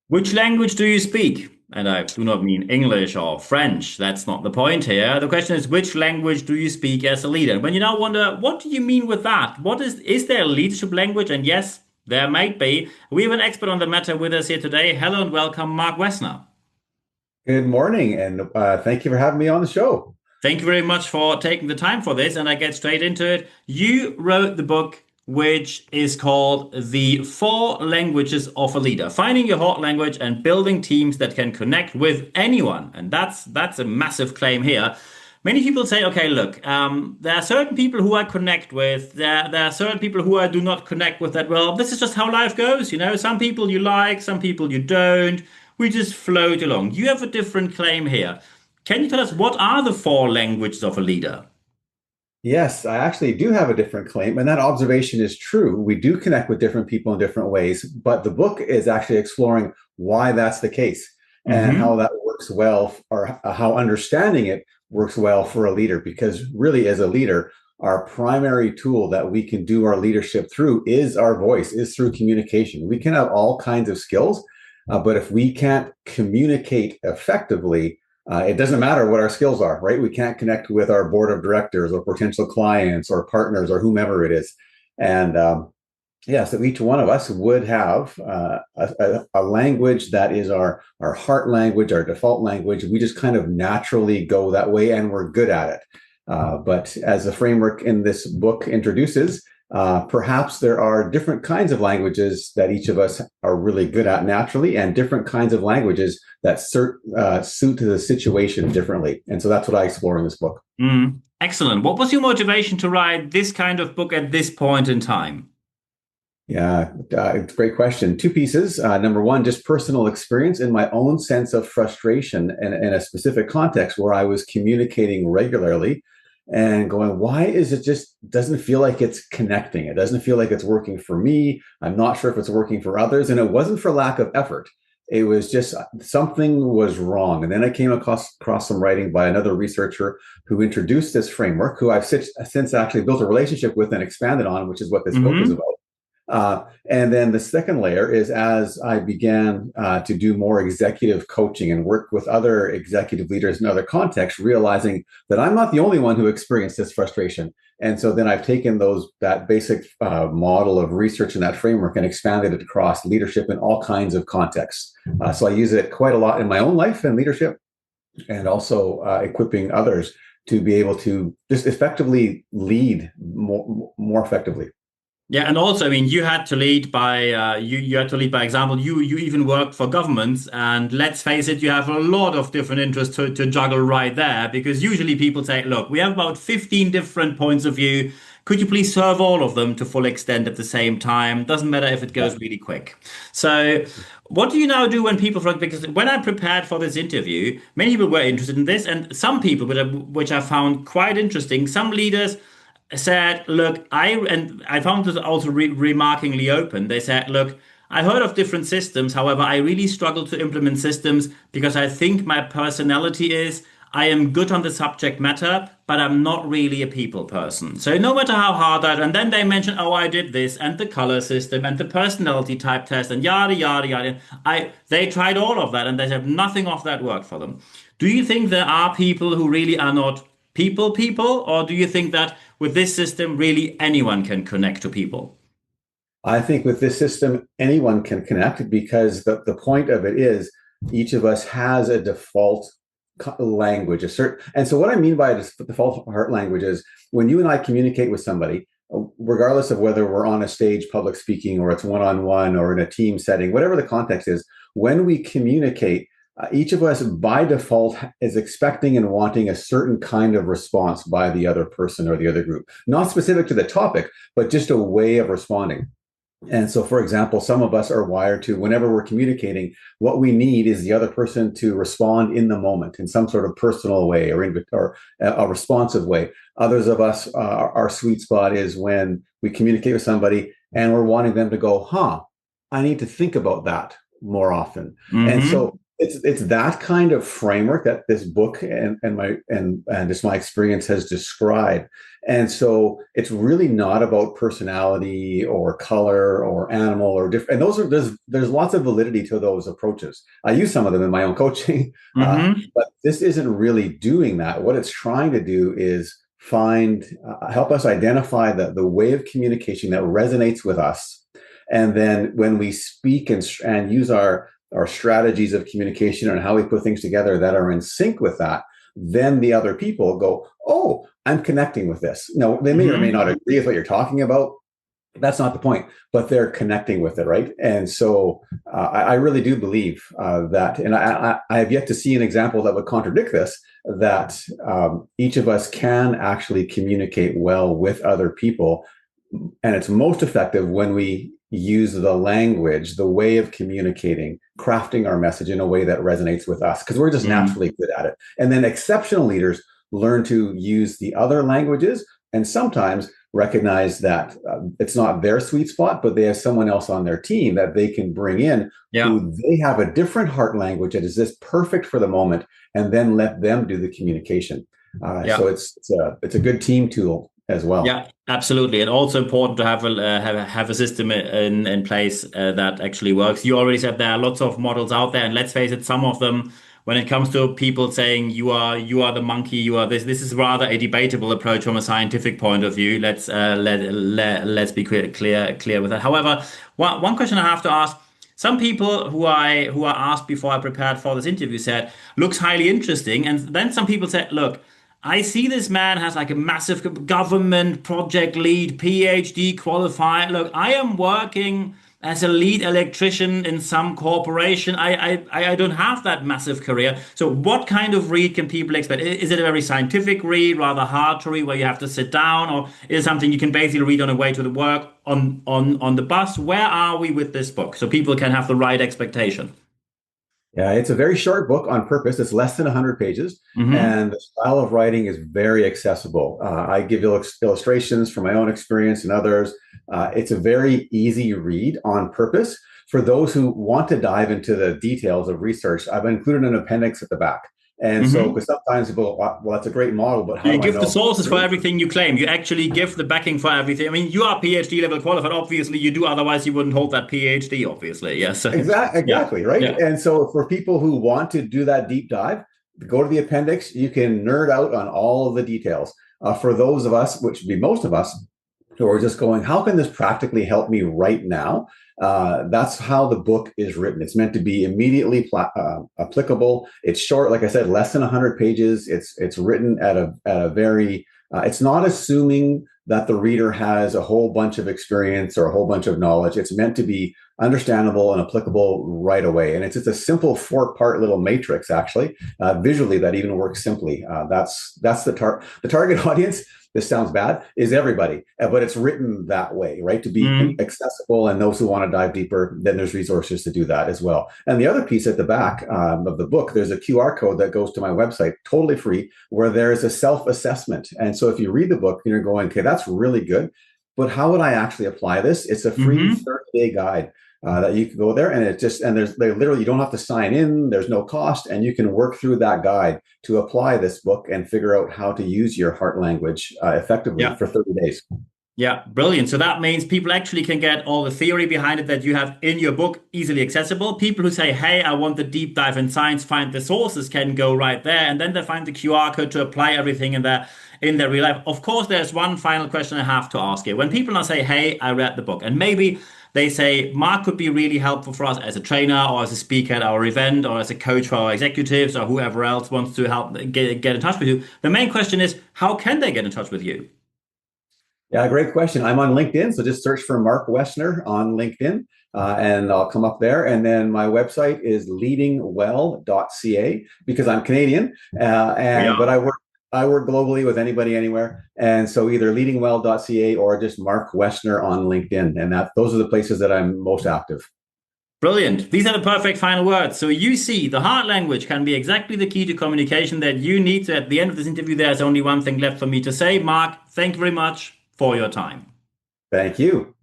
Which language do you speak? And I do not mean English or French. That's not the point here. The question is, which language do you speak as a leader? When you now wonder, what do you mean with that? Is there a leadership language? And yes, there might be. We have an expert on the matter with us here today. Hello and welcome, Mark Wessner. Good morning, and thank you for having me on the show. Thank you very much for taking the time for this, and I get straight into it. You wrote the book which is called The Four Languages of a Leader, finding your hot language and building teams that can connect with anyone. And that's a massive claim here. Many people say, okay, look, there are certain people who I connect with. There are certain people who I do not connect with that well. This is just how life goes. Some people you like, some people you don't. We just float along. You have a different claim here. Can you tell us what are the four languages of a leader? Yes, I actually do have a different claim, and that observation is true. We do connect with different people in different ways, but the book is actually exploring why that's the case and how Hmm. that works well, or how understanding it works well for a leader. Because really, as a leader, our primary tool that we can do our leadership through is our voice, is through communication. We can have all kinds of skills, but if we can't communicate effectively, it doesn't matter what our skills are, right? We can't connect with our board of directors or potential clients or partners or whomever it is. And yeah, so each one of us would have a language that is our heart language, our default language. We just kind of naturally go that way and we're good at it. But as the framework in this book introduces, perhaps there are different kinds of languages that each of us are really good at naturally, and different kinds of languages that suit the situation differently. And so that's what I explore in this book. Mm. Excellent. What was your motivation to write this kind of book at this point in time? Yeah, it's a great question. Two pieces. Number one, just personal experience in my own sense of frustration in a specific context where I was communicating regularly and going, why is it just doesn't feel like it's connecting? It doesn't feel like it's working for me. I'm not sure if it's working for others. And it wasn't for lack of effort. It was just something was wrong. And then I came across some writing by another researcher who introduced this framework, who I've since actually built a relationship with and expanded on, which is what this book is Hmm. about. And then the second layer is as I began to do more executive coaching and work with other executive leaders in other contexts, realizing that I'm not the only one who experienced this frustration. And so then I've taken that basic model of research and that framework and expanded it across leadership in all kinds of contexts. So I use it quite a lot in my own life and leadership, and also equipping others to be able to just effectively lead more effectively. Yeah, and also, I mean, you had to lead by you had to lead by example. You even worked for governments, and let's face it, you have a lot of different interests to juggle right there. Because usually people say, "Look, we have about 15 different points of view. Could you please serve all of them to full extent at the same time? Doesn't matter if it Yeah. goes really quick." So, what do you now do when people, because when I prepared for this interview, many people were interested in this, and some people, which I found quite interesting, some leaders said, "Look, I found this also remarkingly open. They said, look, I heard of different systems. However, I really struggle to implement systems because I think my personality is I am good on the subject matter, but I'm not really a people person. So no matter how hard that, and then they mentioned, oh, I did this and the color system and the personality type test and yada yada yada. They tried all of that and they said nothing of that worked for them. Do you think there are people who really are not people, or do you think that with this system, really anyone can connect to people? I think with this system, anyone can connect because the point of it is each of us has a default language, a certain. And so, what I mean by a default heart language is when you and I communicate with somebody, regardless of whether we're on a stage public speaking or it's one on one or in a team setting, whatever the context is, when we communicate, each of us by default is expecting and wanting a certain kind of response by the other person or the other group, not specific to the topic, but just a way of responding. And so, for example, some of us are wired to, whenever we're communicating, what we need is the other person to respond in the moment in some sort of personal way or a responsive way. Others of us, our sweet spot is when we communicate with somebody and we're wanting them to go, huh, I need to think about that more often. And Mm-hmm. so it's that kind of framework that this book and just my experience has described. And so it's really not about personality or color or animal or different. And those are there's lots of validity to those approaches. I use some of them in my own coaching, Hmm. but this isn't really doing that. What it's trying to do is find help us identify the way of communication that resonates with us, and then when we speak and use our strategies of communication and how we put things together that are in sync with that, then the other people go, oh, I'm connecting with this. No, they may or may Hmm. not agree with what you're talking about. That's not the point, but they're connecting with it, right? And so I really do believe that, and I have yet to see an example that would contradict this, that each of us can actually communicate well with other people. And it's most effective when we use the language, the way of communicating, crafting our message in a way that resonates with us, because we're just Hmm. naturally good at it. And then exceptional leaders learn to use the other languages and sometimes recognize that it's not their sweet spot, but they have someone else on their team that they can bring in Yeah. who they have a different heart language that is just perfect for the moment, and then let them do the communication. So Yeah. it's a good team tool as well. Yeah, absolutely. And also important to have have a system in place that actually works. You already said there are lots of models out there, and let's face it, some of them, when it comes to people saying you are the monkey, you are this, this is rather a debatable approach from a scientific point of view. Let's be clear with that. However, one question I have to ask. Some people who I asked before I prepared for this interview said looks highly interesting, and then some people said, look. I see this man has like a massive government project lead, PhD qualified. Look, I am working as a lead electrician in some corporation. I don't have that massive career. So what kind of read can people expect? Is it a very scientific read, rather hard to read, where you have to sit down, or is it something you can basically read on the way to the work on the bus? Where are we with this book so people can have the right expectation? Yeah, it's a very short book on purpose. It's less than 100 pages, Hmm. and the style of writing is very accessible. I give illustrations from my own experience and others. It's a very easy read on purpose. For those who want to dive into the details of research, I've included an appendix at the back. And so, Hmm. because sometimes people, well, that's a great model, but So how you do I give the know if it's sources for true? everything you claim. You actually give the backing for everything. I mean, you are PhD level qualified. Obviously, you do. Otherwise, you wouldn't hold that PhD, obviously. Yeah. So, yeah. Exactly, right? Yeah. And so for people who want to do that deep dive, go to the appendix. You can nerd out on all of the details. For those of us, which would be most of us, who are just going, how can this practically help me right now? That's how the book is written. It's meant to be immediately applicable. It's short, like I said, less than 100 pages. It's written at a very it's not assuming that the reader has a whole bunch of experience or a whole bunch of knowledge. It's meant to be understandable and applicable right away. And it's just a simple 4-part little matrix, actually, visually that even works simply. That's the target audience. This sounds bad, is everybody, but it's written that way, right? To be Hmm. accessible, and those who want to dive deeper, then there's resources to do that as well. And the other piece at the back of the book, there's a QR code that goes to my website, totally free, where there's a self-assessment. And so if you read the book, you're going, okay, that's really good, but how would I actually apply this? It's a free Hmm. 30-day guide that you can go there, and it just and there's they literally, you don't have to sign in. There's no cost, and you can work through that guide to apply this book and figure out how to use your heart language effectively Yeah. for 30 days. Yeah, brilliant. So that means people actually can get all the theory behind it that you have in your book easily accessible. People who say, hey, I want the deep dive in science, find the sources can go right there. And then they find the QR code to apply everything in their real life. Of course, there's one final question I have to ask you. When people now say, hey, I read the book, and maybe they say, Mark could be really helpful for us as a trainer or as a speaker at our event or as a coach for our executives or whoever else wants to help get in touch with you. The main question is, how can they get in touch with you? Yeah, great question. I'm on LinkedIn, so just search for Mark Wessner on LinkedIn, and I'll come up there. And then my website is leadingwell.ca, because I'm Canadian, We and but are. I work globally with anybody anywhere. And so either leadingwell.ca or just Mark Wessner on LinkedIn, and that those are the places that I'm most active. Brilliant. These are the perfect final words. So you see, the heart language can be exactly the key to communication that you need. So at the end of this interview, there's only one thing left for me to say. Mark, thank you very much for your time. Thank you.